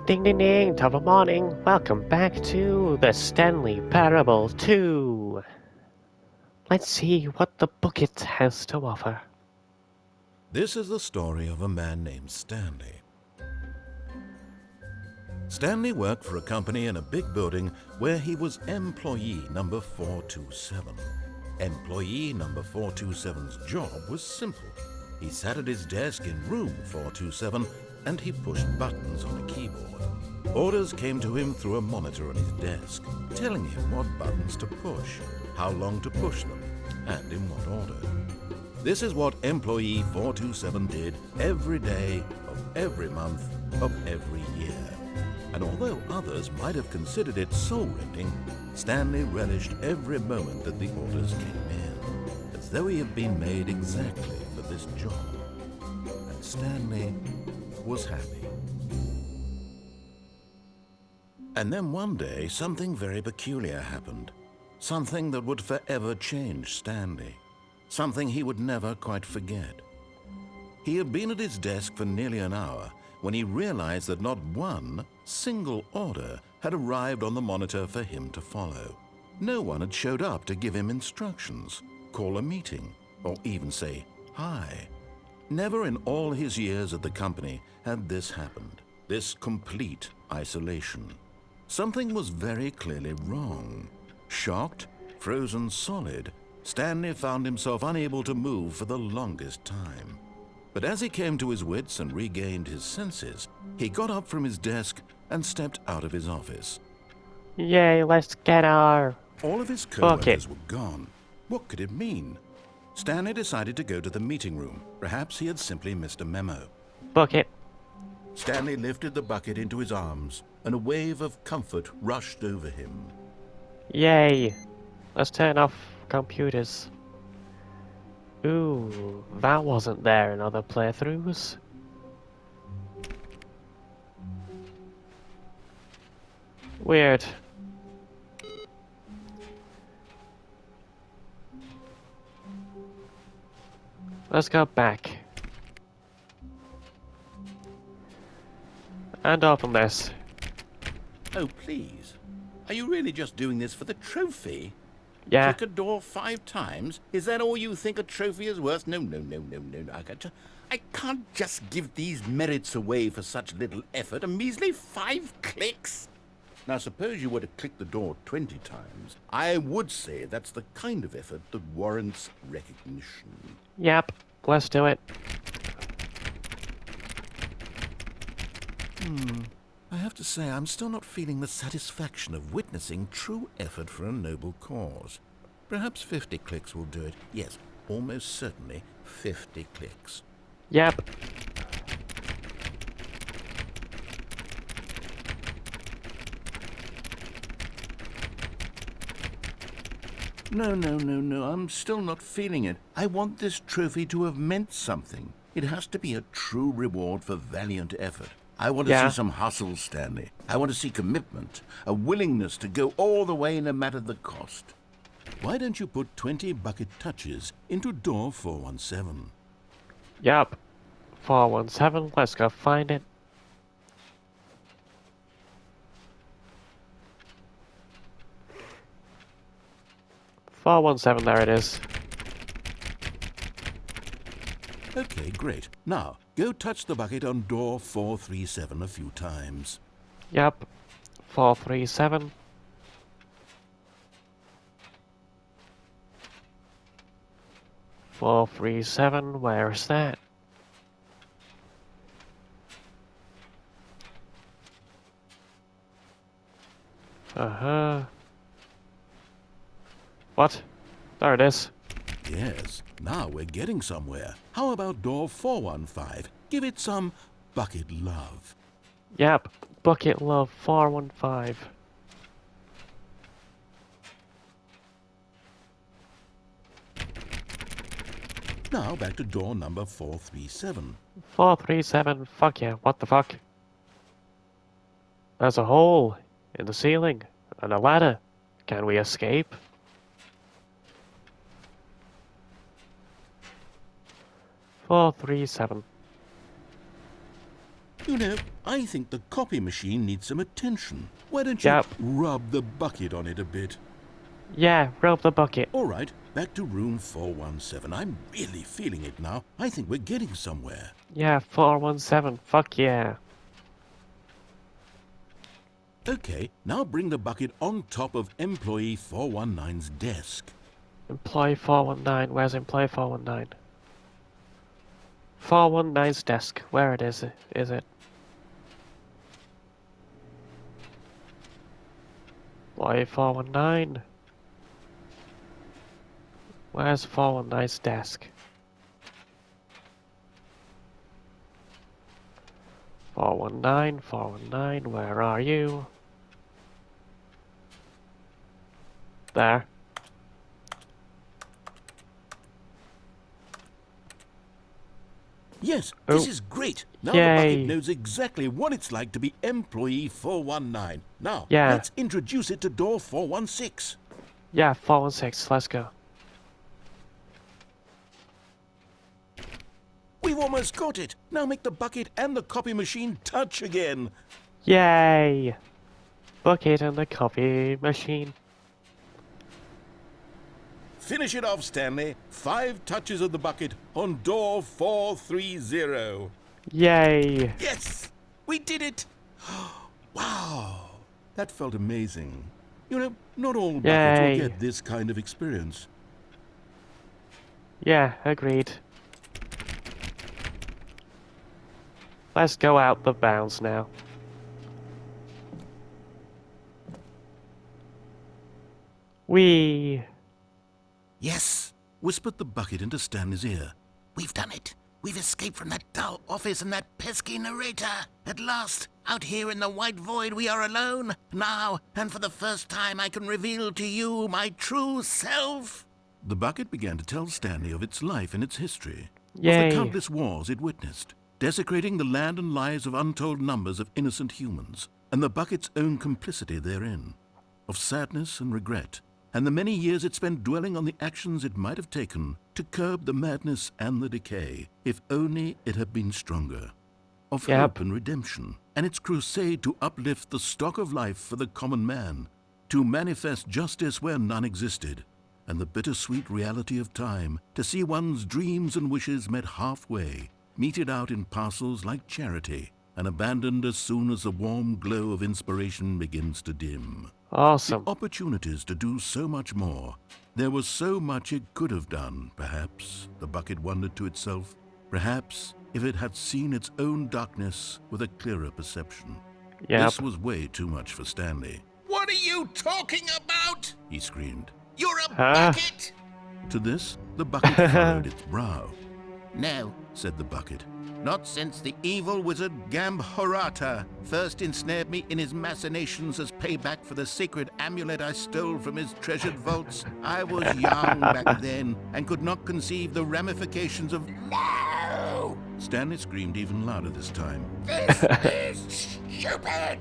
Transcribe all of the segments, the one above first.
Ding ding ding, top of morning. Welcome back to the Stanley Parable 2. Let's see what the bucket has to offer. This is the story of a man named Stanley. Stanley worked for a company in a big building where he was employee number 427. Employee number 427's job was simple. He sat at his desk in room 427 and he pushed buttons on a keyboard. Orders came to him through a monitor on his desk, telling him what buttons to push, how long to push them, and in what order. This is what employee 427 did every day of every month of every year. And although others might have considered it soul-rending, Stanley relished every moment that the orders came in, as though he had been made exactly for this job. And Stanley was happy. And then one day, something very peculiar happened. Something that would forever change Stanley. Something he would never quite forget. He had been at his desk for nearly an hour when he realized that not one single order had arrived on the monitor for him to follow. No one had showed up to give him instructions, call a meeting, or even say hi. Never in all his years at the company had this happened, this complete isolation. Something was very clearly wrong. Shocked, frozen solid, Stanley found himself unable to move for the longest time. But as he came to his wits and regained his senses, he got up from his desk and stepped out of his office. Yay, let's get our All of his bucket. co-workers were gone. What could it mean? Stanley decided to go to the meeting room. Perhaps he had simply missed a memo. Bucket. Stanley lifted the bucket into his arms, and a wave of comfort rushed over him. Yay. Let's turn off computers. Ooh, that wasn't there in other playthroughs. Weird. Let's go back. And open this. Oh, please. Are you really just doing this for the trophy? Yeah. Click a door 5 times? Is that all you think a trophy is worth? No. I can't just give these merits away for such little effort. A measly 5 clicks? Now, suppose you were to click the door 20 times. I would say that's the kind of effort that warrants recognition. Yep. Let's do it. I have to say, I'm still not feeling the satisfaction of witnessing true effort for a noble cause. Perhaps 50 clicks will do it. Yes, almost certainly 50 clicks. Yep. No, I'm still not feeling it. I want this trophy to have meant something. It has to be a true reward for valiant effort. I want to see some hustle, Stanley. I want to see commitment, a willingness to go all the way no matter the cost. Why don't you put 20 bucket touches into door 417? Yep. 417, let's go find it. There it is. Okay, great. Now, go touch the bucket on door 437 a few times. Yep. 437. Where is that? What? There it is. Yes, now we're getting somewhere. How about door 415? Give it some bucket love. Yep. Bucket Love 415. Now back to door number 437. 437. Fuck yeah. What the fuck? There's a hole in the ceiling and a ladder. Can we escape? Four, 3, 7. You know, I think the copy machine needs some attention. Why don't you rub the bucket on it a bit? Yeah, rub the bucket. All right, back to room 417. I'm really feeling it now. I think we're getting somewhere. Yeah, 417. Fuck yeah. Okay, now bring the bucket on top of employee 419's desk. Employee 419. Where's employee 419? 419's desk. Where it is it? Employee 419. Where's 419's desk? 419, 419, where are you? There. Yes, this is great. Now the bucket knows exactly what it's like to be employee 419. Now, let's introduce it to door 416. Yeah, 416. Let's go. We've almost got it. Now make the bucket and the copy machine touch again. Yay! Bucket and the copy machine. Finish it off, Stanley. 5 touches of the bucket on door 430. Yay! Yes! We did it! Wow! That felt amazing. You know, not all buckets will get this kind of experience. Yeah, agreed. Let's go out the bounds now. Whee! Yes, whispered the bucket into Stanley's ear. We've done it. We've escaped from that dull office and that pesky narrator. At last, out here in the white void, we are alone. Now, and for the first time, I can reveal to you my true self. The bucket began to tell Stanley of its life and its history. Of the countless wars it witnessed, desecrating the land and lives of untold numbers of innocent humans, and the bucket's own complicity therein. Of sadness and regret, and the many years it spent dwelling on the actions it might have taken to curb the madness and the decay, if only it had been stronger. Of hope and redemption, and its crusade to uplift the stock of life for the common man, to manifest justice where none existed, and the bittersweet reality of time, to see one's dreams and wishes met halfway, meted out in parcels like charity, and abandoned as soon as the warm glow of inspiration begins to dim. Awesome. The opportunities to do so much more. There was so much it could have done, perhaps, the bucket wondered to itself. Perhaps, if it had seen its own darkness with a clearer perception. This was way too much for Stanley. What are you talking about? He screamed. You're a bucket! To this, the bucket furrowed its brow. No, said the bucket. Not since the evil wizard Gambhorata first ensnared me in his machinations as payback for the sacred amulet I stole from his treasured vaults. I was young back then and could not conceive the ramifications of... No! Stanley screamed even louder this time. This is stupid!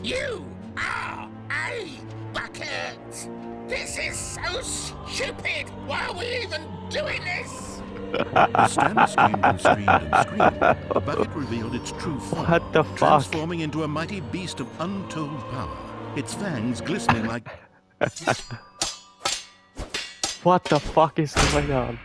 You are a bucket! This is so stupid! Why are we even doing this? As Stanley screamed and screamed and screamed, the bucket revealed its true form. What the fuck? Transforming into a mighty beast of untold power, its fangs glistening like... What the fuck is going on?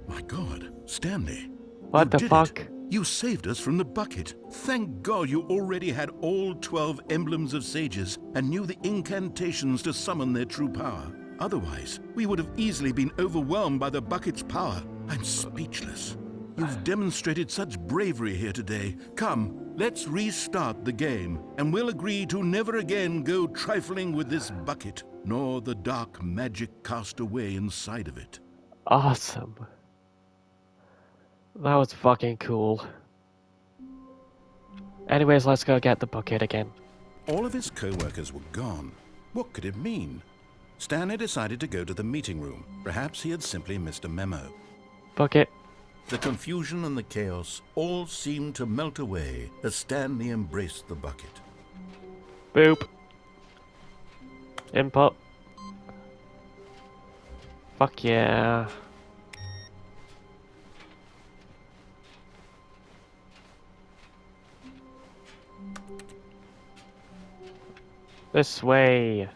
My God, Stanley. What the fuck? You saved us from the bucket. Thank God you already had all 12 emblems of sages and knew the incantations to summon their true power. Otherwise, we would have easily been overwhelmed by the bucket's power. I'm speechless. You've demonstrated such bravery here today. Come, let's restart the game, and we'll agree to never again go trifling with this bucket, nor the dark magic cast away inside of it. Awesome. That was fucking cool. Anyways, let's go get the bucket again. All of his co-workers were gone. What could it mean? Stanley decided to go to the meeting room. Perhaps he had simply missed a memo. Bucket. The confusion and the chaos all seemed to melt away as Stanley embraced the bucket. Boop. Input. Fuck yeah. This way.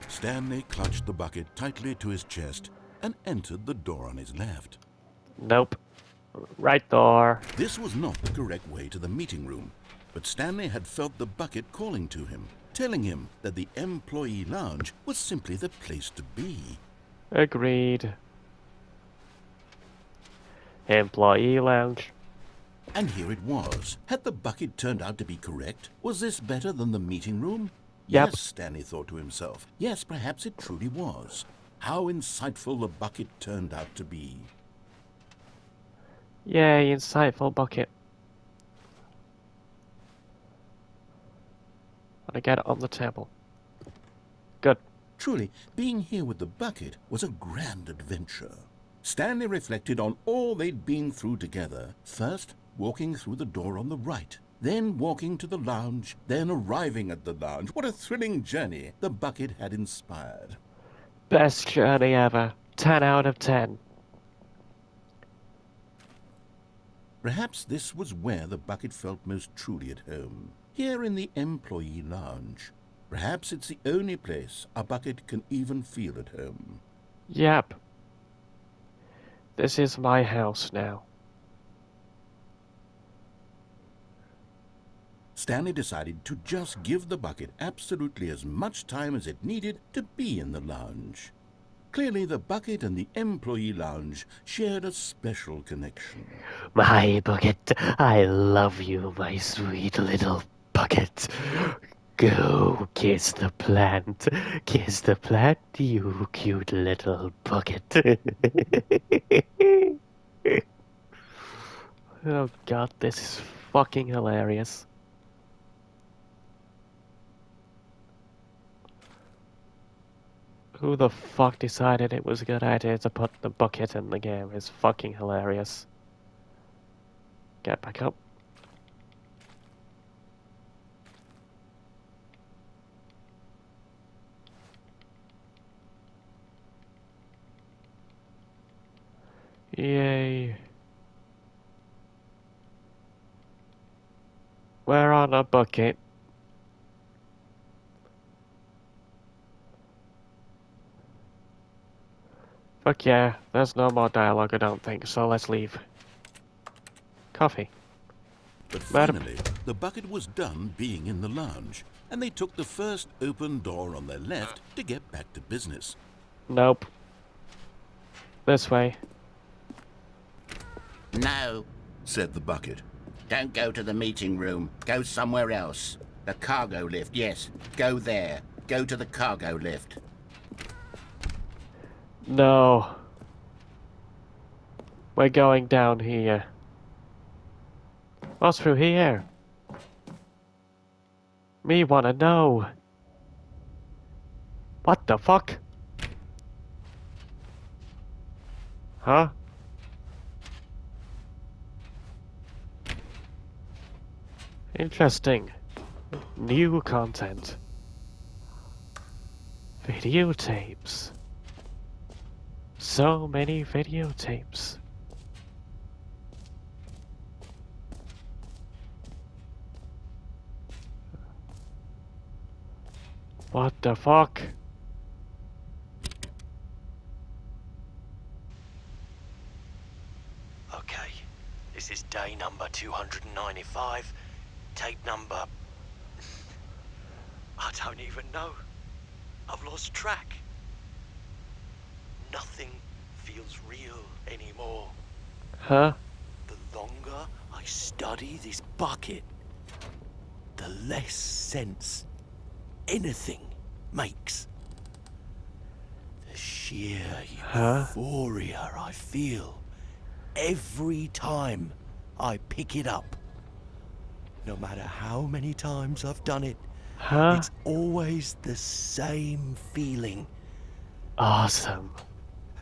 Stanley clutched the bucket tightly to his chest and entered the door on his left. Nope. Right door. This was not the correct way to the meeting room, but Stanley had felt the bucket calling to him, telling him that the employee lounge was simply the place to be. Agreed. Employee lounge. And here it was. Had the bucket turned out to be correct? Was this better than the meeting room? Yep. Yes, Stanley thought to himself. Yes, perhaps it truly was. How insightful the bucket turned out to be. Yay, insightful bucket. I get it on the table. Good. Truly, being here with the bucket was a grand adventure. Stanley reflected on all they'd been through together. First, walking through the door on the right. Then walking to the lounge. Then arriving at the lounge. What a thrilling journey the bucket had inspired. Best journey ever. 10 out of 10. Perhaps this was where the bucket felt most truly at home. Here in the employee lounge. Perhaps it's the only place a bucket can even feel at home. Yep. This is my house now. Stanley decided to just give the bucket absolutely as much time as it needed to be in the lounge. Clearly, the bucket and the employee lounge shared a special connection. My bucket, I love you, my sweet little bucket. Go kiss the plant. Kiss the plant, you cute little bucket. Oh god, this is fucking hilarious. Who the fuck decided it was a good idea to put the bucket in the game? It's fucking hilarious. Get back up. Yay. We're on a bucket. Fuck yeah, there's no more dialogue I don't think, so let's leave. Coffee. But Madam. finally, the bucket was done being in the lounge, and they took the first open door on their left to get back to business. Nope. This way. No, Said the bucket. don't go to the meeting room. Go somewhere else. The cargo lift, yes. Go there. Go to the cargo lift. No. We're going down here. What's through here? Me wanna know. What the fuck? Huh? Interesting. New content. Videotapes. So many videotapes. What the fuck? Okay, this is day number 295. Tape number... I don't even know. I've lost track. Nothing feels real anymore. Huh? The longer I study this bucket, the less sense anything makes. The sheer Huh? euphoria I feel every time I pick it up. No matter how many times I've done it, Huh? it's always the same feeling. Awesome.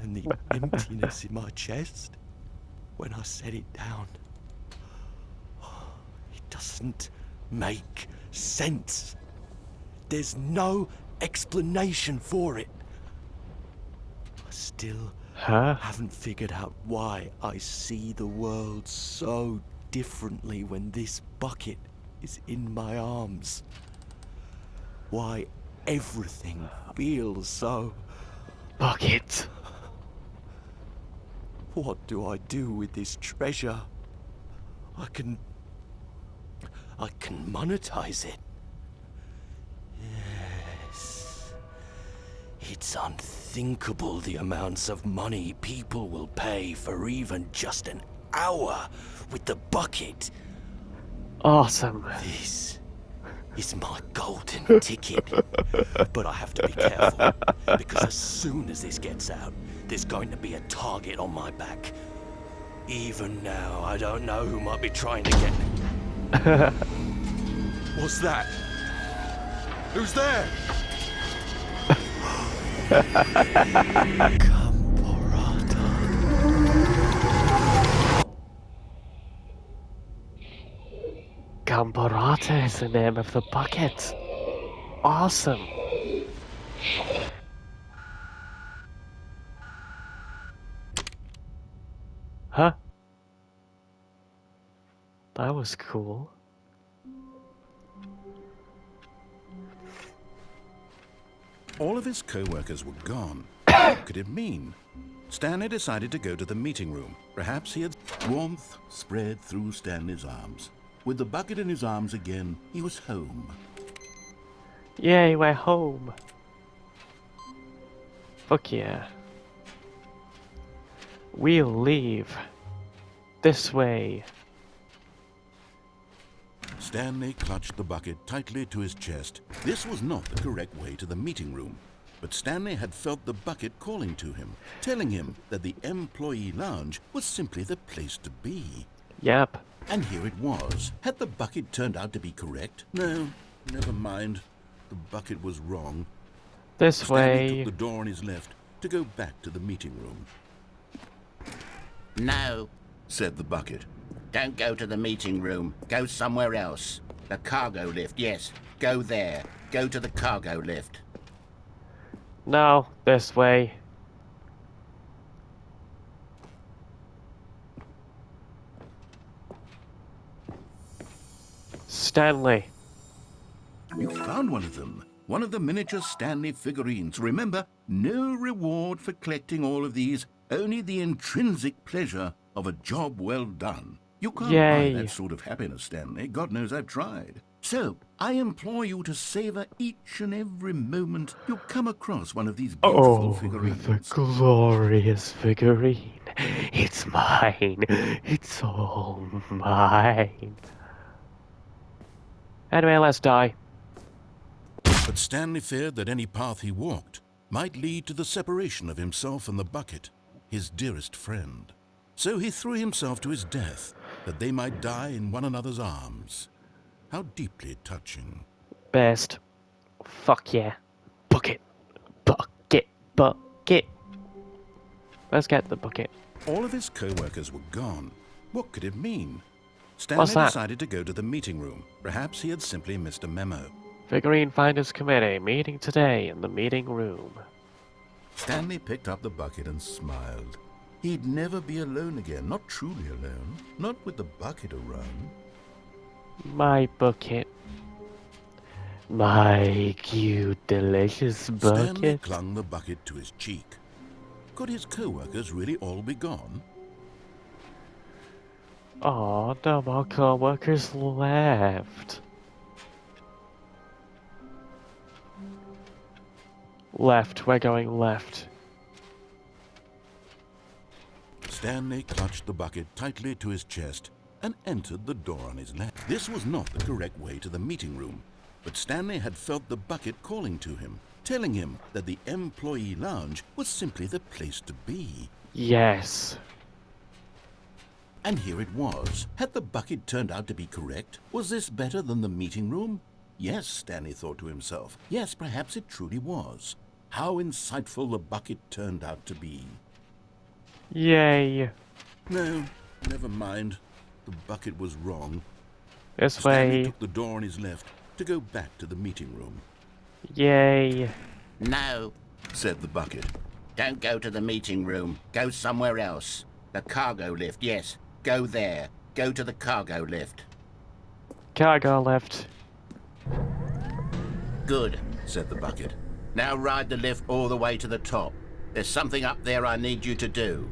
And the emptiness in my chest when I set it down. It doesn't make sense. There's no explanation for it. I still Huh? haven't figured out why I see the world so differently when this bucket is in my arms. Why everything feels so... Bucket. What do I do with this treasure? I can monetize it. Yes. It's unthinkable the amounts of money people will pay for even just an hour with the bucket. Awesome. This is my golden ticket. But I have to be careful, because as soon as this gets out, there's going to be a target on my back. Even now, I don't know who might be trying to get... What's that? Who's there? Gamborata is the name of the bucket. Awesome. Huh? That was cool. All of his co-workers were gone. What could it mean? Stanley decided to go to the meeting room. Perhaps he had... Warmth spread through Stanley's arms. With the bucket in his arms again, he was home. Yay, we're home. Fuck yeah. We'll leave. This way. Stanley clutched the bucket tightly to his chest. This was not the correct way to the meeting room. But Stanley had felt the bucket calling to him, telling him that the employee lounge was simply the place to be. Yep. And here it was. Had the bucket turned out to be correct? No, never mind. The bucket was wrong. This Stanley way. took the door on his left to go back to the meeting room. No, Said the bucket. don't go to the meeting room. Go somewhere else. The cargo lift, yes. Go there. Go to the cargo lift. No, this way. Stanley. You found one of them. One of the miniature Stanley figurines. Remember, no reward for collecting all of these, only the intrinsic pleasure of a job well done. You can't Yay. buy that sort of happiness, Stanley. God knows I've tried. So, I implore you to savor each and every moment you come across one of these beautiful The figurines. glorious figurine. It's mine. It's all mine. Anyway, let's die. But Stanley feared that any path he walked might lead to the separation of himself and the bucket, his dearest friend. So he threw himself to his death, that they might die in one another's arms. How deeply touching. Best. Fuck yeah. Bucket. Bucket. Bucket. Let's get the bucket. All of his co-workers were gone. What could it mean? What's Stanley that? decided to go to the meeting room. Perhaps he had simply missed a memo. Figurine Finders Committee meeting today in the meeting room. Stanley picked up the bucket and smiled. He'd never be alone again, not truly alone, not with the bucket around. My bucket. My cute, delicious Stanley bucket. clung the bucket to his cheek. Could his co-workers really all be gone? Aw, no more co-workers left. Left, we're going left. Stanley clutched the bucket tightly to his chest and entered the door on his left. This was not the correct way to the meeting room, but Stanley had felt the bucket calling to him, telling him that the employee lounge was simply the place to be. Yes. And here it was. Had the bucket turned out to be correct? Was this better than the meeting room? Yes, Stanley thought to himself. Yes, perhaps it truly was. How insightful the bucket turned out to be. Yay. No, never mind. The bucket was wrong. This Stanley way. took the door on his left to go back to the meeting room. Yay. No, Said the bucket. don't go to the meeting room. Go somewhere else. The cargo lift, yes. Go there. Go to the cargo lift. cargo lift. Good, said the bucket. Now ride the lift all the way to the top. There's something up there I need you to do.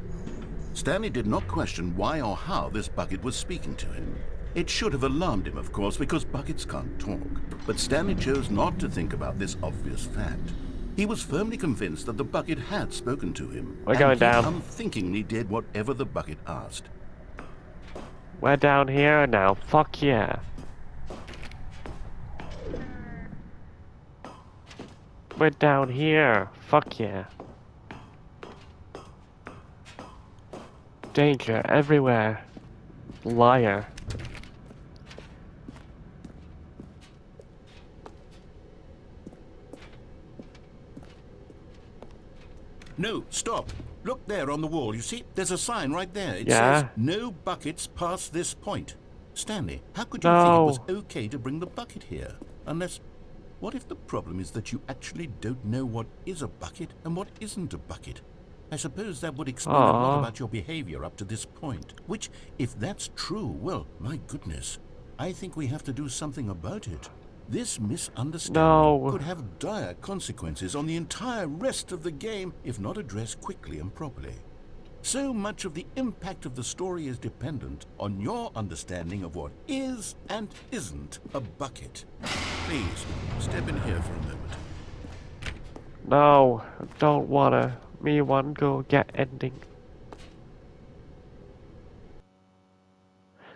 Stanley did not question why or how this bucket was speaking to him. It should have alarmed him, of course, because buckets can't talk. But Stanley chose not to think about this obvious fact. He was firmly convinced that the bucket had spoken to him. We're going down. And he unthinkingly did whatever the bucket asked. We're down here now. Fuck yeah. We're down here. Fuck yeah. Danger everywhere. Liar. No, stop. Look there on the wall. You see, there's a sign right there. It Yeah. says, no buckets past this point. Stanley, how could you No. think it was okay to bring the bucket here? Unless, what if the problem is that you actually don't know what is a bucket and what isn't a bucket? I suppose that would explain a lot Aw. about your behavior up to this point. Which, if that's true, well, my goodness, I think we have to do something about it. This misunderstanding No. could have dire consequences on the entire rest of the game if not addressed quickly and properly. So much of the impact of the story is dependent on your understanding of what is and isn't a bucket. Please, step in here for a moment. No, don't wanna. Me want go get ending.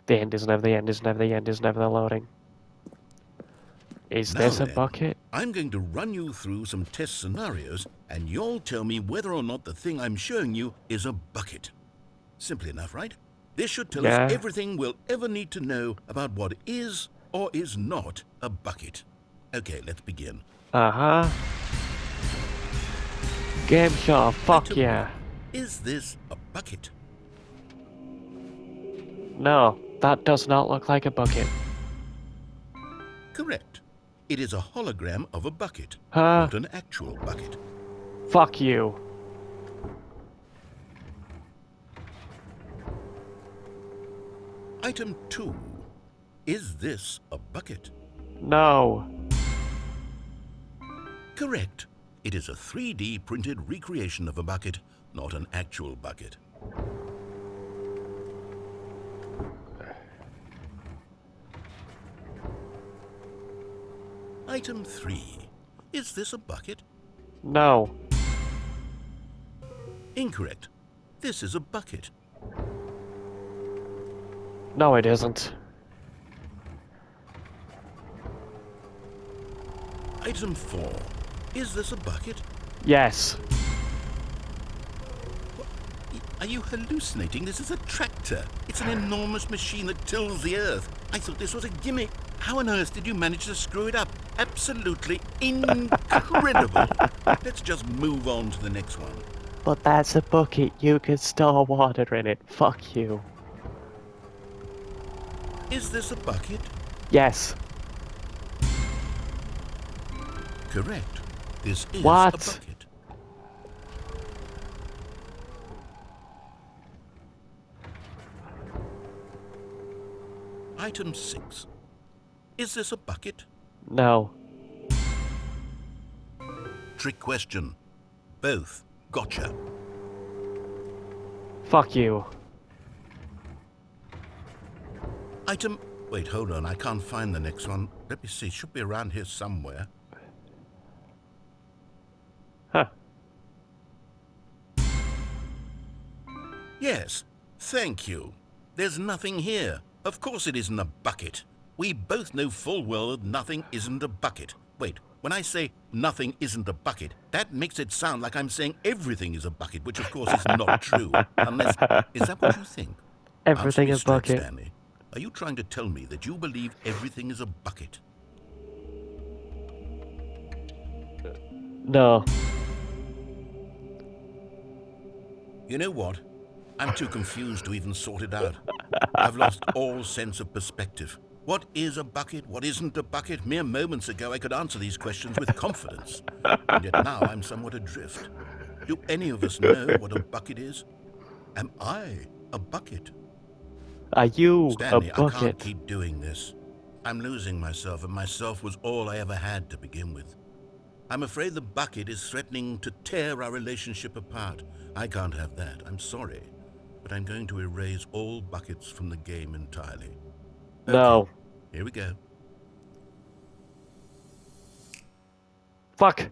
The end is never the end is never the end is never the loading. Is Now this a then, bucket? I'm going to run you through some test scenarios, and you'll tell me whether or not the thing I'm showing you is a bucket. Simple enough, right? This should tell Yeah. us everything we'll ever need to know about what is or is not a bucket. Okay, let's begin. Uh-huh. Gameshow, fuck Item yeah. one. Is this a bucket? No, that does not look like a bucket. Correct. It is a hologram of a bucket, Huh? not an actual bucket. Fuck you. Item 2. Is this a bucket? No. Correct. It is a 3D printed recreation of a bucket, not an actual bucket. Item 3. Is this a bucket? No. Incorrect. This is a bucket. No, it isn't. Item 4. Is this a bucket? Yes. Are you hallucinating? This is a tractor. It's an enormous machine that tills the earth. I thought this was a gimmick. How on earth did you manage to screw it up? Absolutely incredible. Let's just move on to the next one. But that's a bucket. You can store water in it. Fuck you. Is this a bucket? Yes. Correct. This is What? a bucket. Item 6. Is this a bucket? No. Trick question. Both. Gotcha. Fuck you. Item... Wait, hold on. I can't find the next one. Let me see. It should be around here somewhere. Huh. Yes. Thank you. There's nothing here. Of course it isn't a bucket. We both know full well that nothing isn't a bucket. Wait, when I say nothing isn't a bucket, that makes it sound like I'm saying everything is a bucket, which of course is not true. Unless... Is that what you think? Everything Answer me is straight, bucket. Stanley. Are you trying to tell me that you believe everything is a bucket? No. You know what? I'm too confused to even sort it out. I've lost all sense of perspective. What is a bucket? What isn't a bucket? Mere moments ago I could answer these questions with confidence. And yet now I'm somewhat adrift. Do any of us know what a bucket is? Am I a bucket? Are you Stanley, a I can't bucket? keep doing this. I'm losing myself, and myself was all I ever had to begin with. I'm afraid the bucket is threatening to tear our relationship apart. I can't have that. I'm sorry. But I'm going to erase all buckets from the game entirely. No. Okay, here we go. Fuck.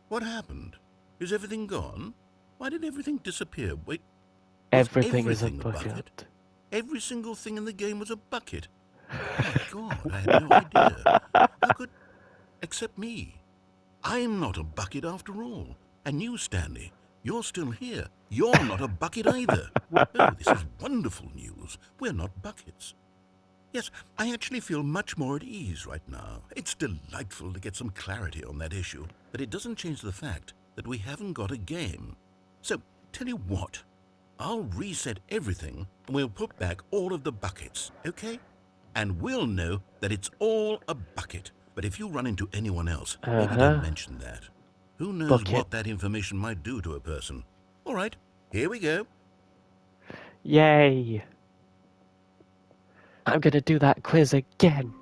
What happened? Is everything gone? Why did everything disappear? Wait, Everything is a everything bucket. Every single thing in the game was a bucket. My God, I had no idea. How could... Except me. I'm not a bucket after all. And you, Stanley, you're still here. You're not a bucket either. Oh, this is wonderful news. We're not buckets. Yes, I actually feel much more at ease right now. It's delightful to get some clarity on that issue, but it doesn't change the fact that we haven't got a game. So, tell you what, I'll reset everything and we'll put back all of the buckets, okay? And we'll know that it's all a bucket. But if you run into anyone else, maybe don't mention that. Who knows Bucket. what that information might do to a person? All right, here we go. Yay. I'm gonna do that quiz again.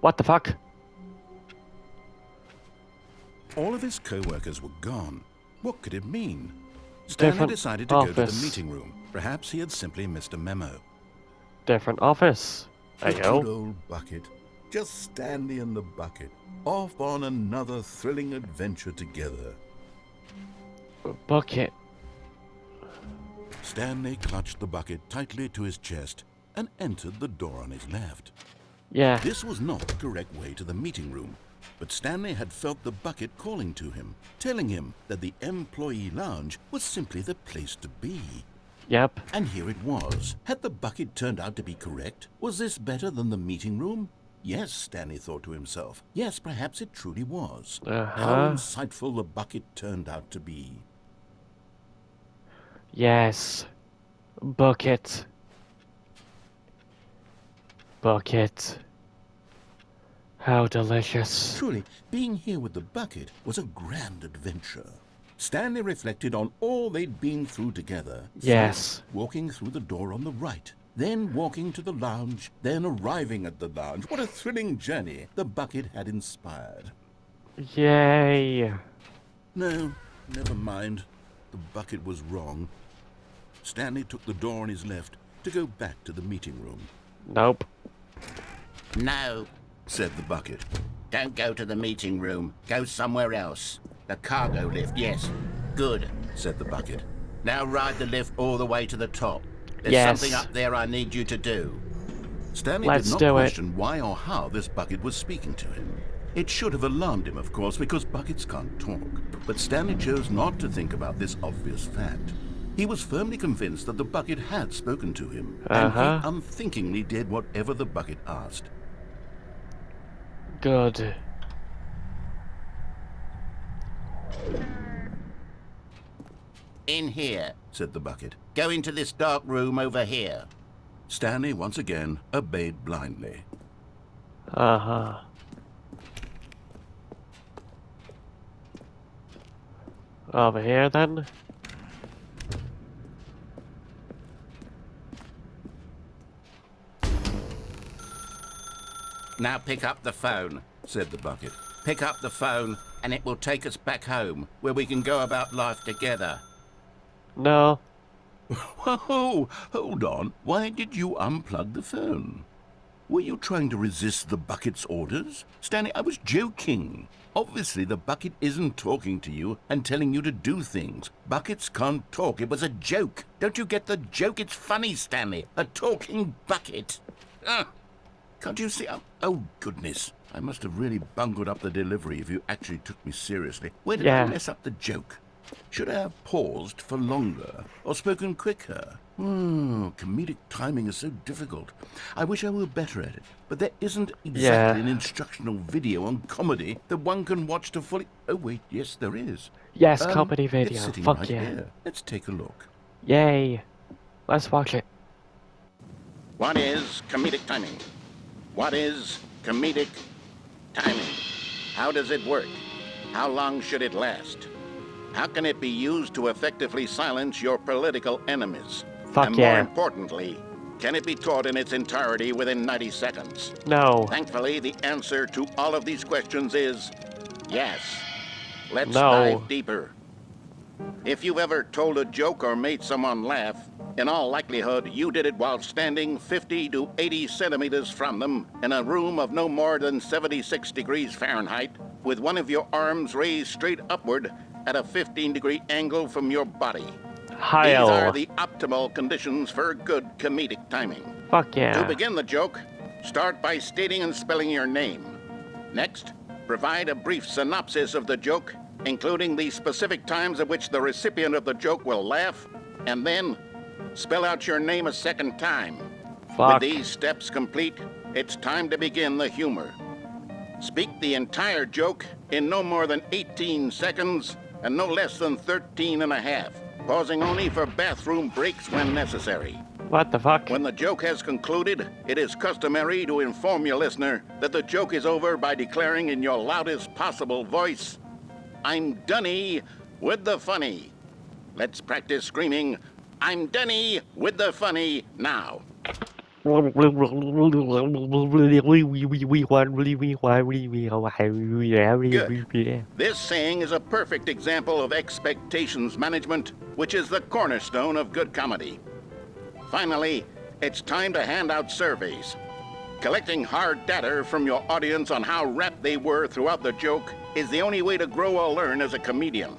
What the fuck? All of his co-workers were gone. What could it mean? Stanley Different decided to go to the office. meeting room. Perhaps he had simply missed a memo. Different office. There you The go. good old bucket. Just Stanley and the bucket. Off on another thrilling adventure together. Bucket. Stanley clutched the bucket tightly to his chest and entered the door on his left. Yeah. This was not the correct way to the meeting room, but Stanley had felt the bucket calling to him, telling him that the employee lounge was simply the place to be. Yep. And here it was. Had the bucket turned out to be correct? Was this better than the meeting room? Yes, Stanley thought to himself. Yes, perhaps it truly was. How insightful the bucket turned out to be. Yes. Bucket. Bucket. How delicious. Truly, being here with the bucket was a grand adventure. Stanley reflected on all they'd been through together. Yes. First, walking through the door on the right, then walking to the lounge, then arriving at the lounge. What a thrilling journey the bucket had inspired. Yay. No, never mind. The bucket was wrong. Stanley took the door on his left to go back to the meeting room. Nope. No, Said the bucket. don't go to the meeting room. Go somewhere else. The cargo lift, yes. Good. Said the bucket. Now ride the lift all the way to the top. There's Yes. something up there I need you to do. Stanley Let's did not do it. question why or how this bucket was speaking to him. It should have alarmed him, of course, because buckets can't talk. But Stanley chose not to think about this obvious fact. He was firmly convinced that the bucket had spoken to him, and he unthinkingly did whatever the bucket asked. Good. In here. Said the bucket. Go into this dark room over here. Stanley once again obeyed blindly. Over here then. Now pick up the phone. Said the bucket. Pick up the phone and it will take us back home, where we can go about life together. No. Whoa, hold on. Why did you unplug the phone? Were you trying to resist the bucket's orders? Stanley, I was joking. Obviously, the bucket isn't talking to you and telling you to do things. Buckets can't talk. It was a joke. Don't you get the joke? It's funny, Stanley. A talking bucket. Can't you see? Oh, goodness. I must have really bungled up the delivery if you actually took me seriously. Where did I mess up the joke? Should I have paused for longer or spoken quicker? Comedic timing is so difficult. I wish I were better at it, but there isn't exactly an instructional video on comedy that one can watch to fully... Oh, wait, yes, there is. Yes, comedy video. It's sitting Fuck right yeah. here. Let's take a look. Yay. Let's watch it. What is comedic timing? What is comedic timing? How does it work? How long should it last? How can it be used to effectively silence your political enemies? Fuck and yeah. more importantly, can it be taught in its entirety within 90 seconds? No. Thankfully, the answer to all of these questions is yes. Let's No. dive deeper. If you've ever told a joke or made someone laugh, in all likelihood, you did it while standing 50 to 80 centimeters from them in a room of no more than 76 degrees Fahrenheit, with one of your arms raised straight upward at a 15-degree angle from your body. These are Hell. the optimal conditions for good comedic timing. Fuck yeah. To begin the joke, start by stating and spelling your name. Next, provide a brief synopsis of the joke, including the specific times at which the recipient of the joke will laugh, and then spell out your name a second time. Fuck. With these steps complete, it's time to begin the humor. Speak the entire joke in no more than 18 seconds and no less than 13 and a half, pausing only for bathroom breaks when necessary. What the fuck? When the joke has concluded, it is customary to inform your listener that the joke is over by declaring in your loudest possible voice, "I'm Dunny with the funny." Let's practice screaming, "I'm Dunny with the funny" now. Good. This saying is a perfect example of expectations management, which is the cornerstone of good comedy. Finally, it's time to hand out surveys. Collecting hard data from your audience on how rapt they were throughout the joke is the only way to grow or learn as a comedian.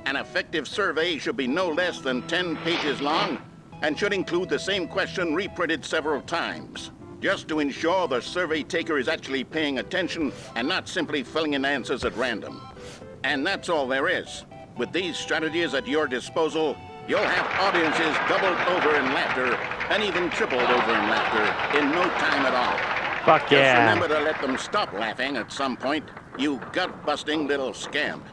An effective survey should be no less than 10 pages long and should include the same question reprinted several times, just to ensure the survey taker is actually paying attention and not simply filling in answers at random. And that's all there is. With these strategies at your disposal, you'll have audiences doubled over in laughter and even tripled over in laughter in no time at all. Fuck Just yeah. remember to let them stop laughing at some point, you gut-busting little scamp.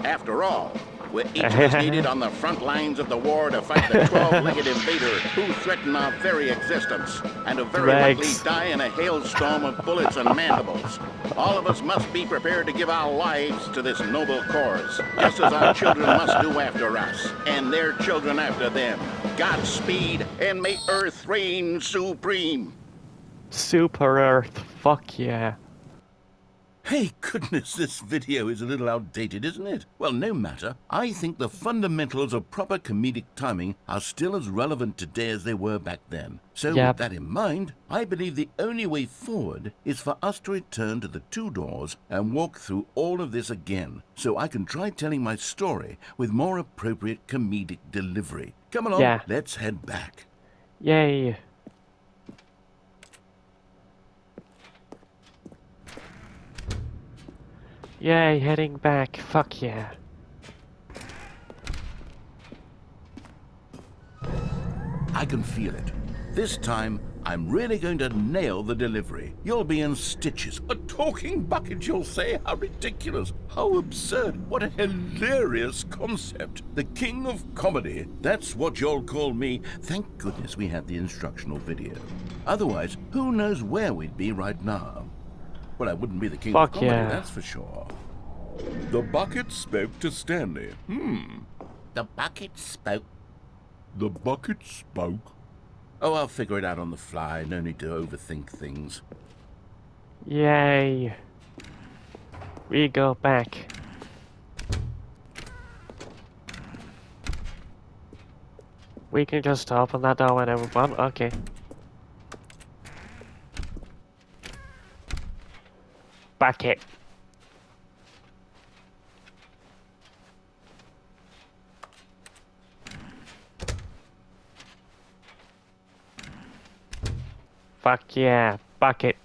After all, we're each of us needed on the front lines of the war to fight the 12-legged invader who threaten our very existence, and who very likely Legs. die in a hailstorm of bullets and mandibles. All of us must be prepared to give our lives to this noble cause, just as our children must do after us, and their children after them. Godspeed, and may Earth reign supreme. Super Earth. Fuck yeah. Hey, goodness, this video is a little outdated, isn't it? Well, no matter. I think the fundamentals of proper comedic timing are still as relevant today as they were back then. So, Yep. with that in mind, I believe the only way forward is for us to return to the two doors and walk through all of this again, so I can try telling my story with more appropriate comedic delivery. Come along, Yeah. let's head back. Yay. Yay, heading back. Fuck yeah. I can feel it. This time, I'm really going to nail the delivery. You'll be in stitches. A talking bucket, you'll say? How ridiculous. How absurd. What a hilarious concept. The king of comedy. That's what you'll call me. Thank goodness we had the instructional video. Otherwise, who knows where we'd be right now. Well, I wouldn't be the king Fuck of comedy, yeah. that's for sure. The bucket spoke to Stanley. The bucket spoke. The bucket spoke. Oh, I'll figure it out on the fly. No need to overthink things. Yay. We go back. We can just open that door whenever we want. Okay. Back it. Fuck yeah, bucket.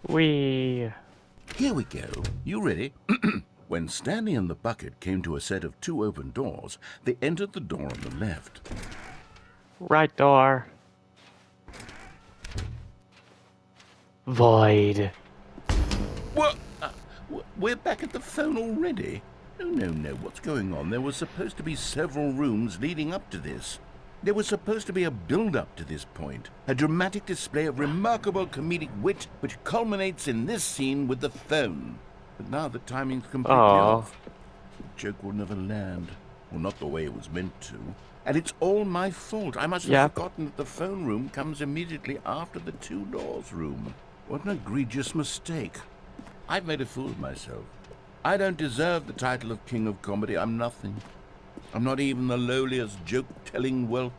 We. Here we go. You ready? When Stanley and the bucket came to a set of two open doors, they entered the door on the left. Right door. Void. What? We're back at the phone already? No. What's going on? There was supposed to be several rooms leading up to this. There was supposed to be a build-up to this point. A dramatic display of remarkable comedic wit which culminates in this scene with the phone. But now the timing's completely Aw. off. The joke will never land. Well, not the way it was meant to. And it's all my fault. I must have Yep. forgotten that the phone room comes immediately after the two doors room. What an egregious mistake. I've made a fool of myself. I don't deserve the title of King of Comedy. I'm nothing. I'm not even the lowliest joke-telling whelp.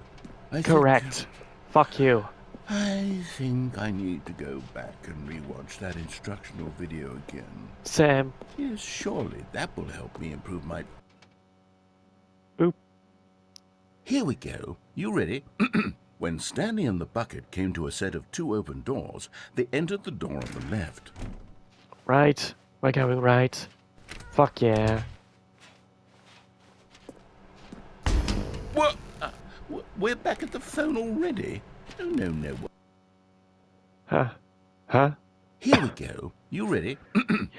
Correct. Fuck you. I think I need to go back and rewatch that instructional video again. Sam. Yes, surely that will help me improve my... Boop. Here we go. You ready? When Stanley and the bucket came to a set of two open doors, they entered the door on the left. Right. We're going right. Fuck yeah. What? We're back at the phone already? Oh, no. Huh? Huh? Here we go. You ready?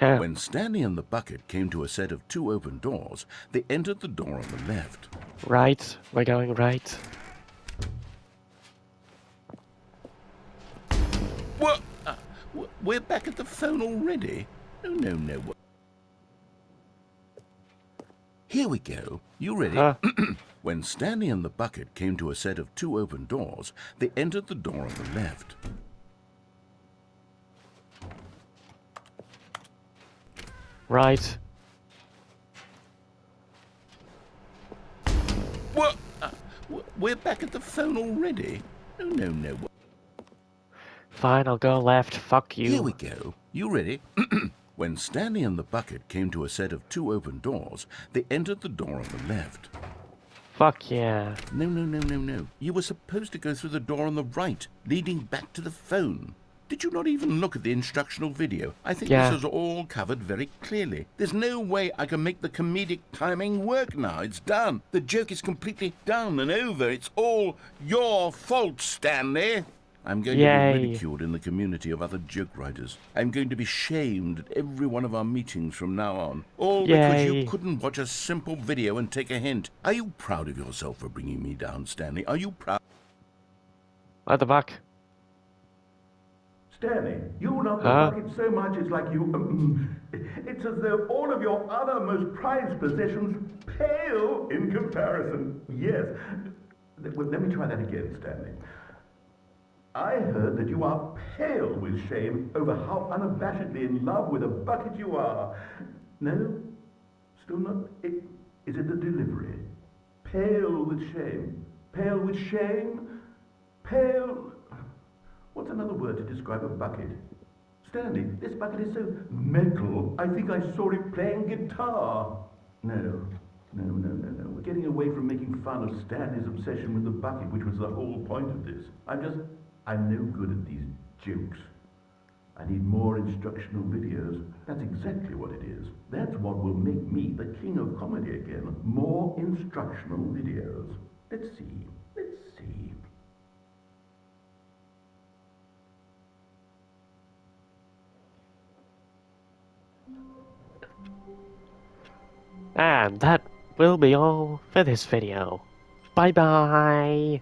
Yeah. When Stanley and the bucket came to a set of two open doors, they entered the door on the left. Right. We're going right. What? We're back at the phone already? Oh, no. Here we go. You ready? Huh? When Stanley and the bucket came to a set of two open doors, they entered the door on the left. Right. What? We're back at the phone already? Oh, no. Fine, I'll go left. Fuck you. Here we go. You ready? When Stanley and the bucket came to a set of two open doors, they entered the door on the left. Fuck yeah. No. You were supposed to go through the door on the right, leading back to the phone. Did you not even look at the instructional video? I think Yeah. this is all covered very clearly. There's no way I can make the comedic timing work now. It's done. The joke is completely done and over. It's all your fault, Stanley. I'm going to Yay. be ridiculed in the community of other joke writers. I'm going to be shamed at every one of our meetings from now on. All because you Yay. couldn't watch a simple video and take a hint. Are you proud of yourself for bringing me down, Stanley? Are you proud? What the fuck? Stanley, you love the Huh? bucket so much it's like you... it's as though all of your other most prized possessions pale in comparison. Yes. Well, let me try that again, Stanley. I heard that you are pale with shame over how unabashedly in love with a bucket you are. No? Still not? Is it the delivery? Pale with shame. Pale with shame? Pale... What's another word to describe a bucket? Stanley, this bucket is so metal, I think I saw it playing guitar. No. We're getting away from making fun of Stanley's obsession with the bucket, which was the whole point of this. I'm no good at these jokes. I need more instructional videos. That's exactly what it is. That's what will make me the king of comedy again. More instructional videos. Let's see. And that will be all for this video. Bye bye.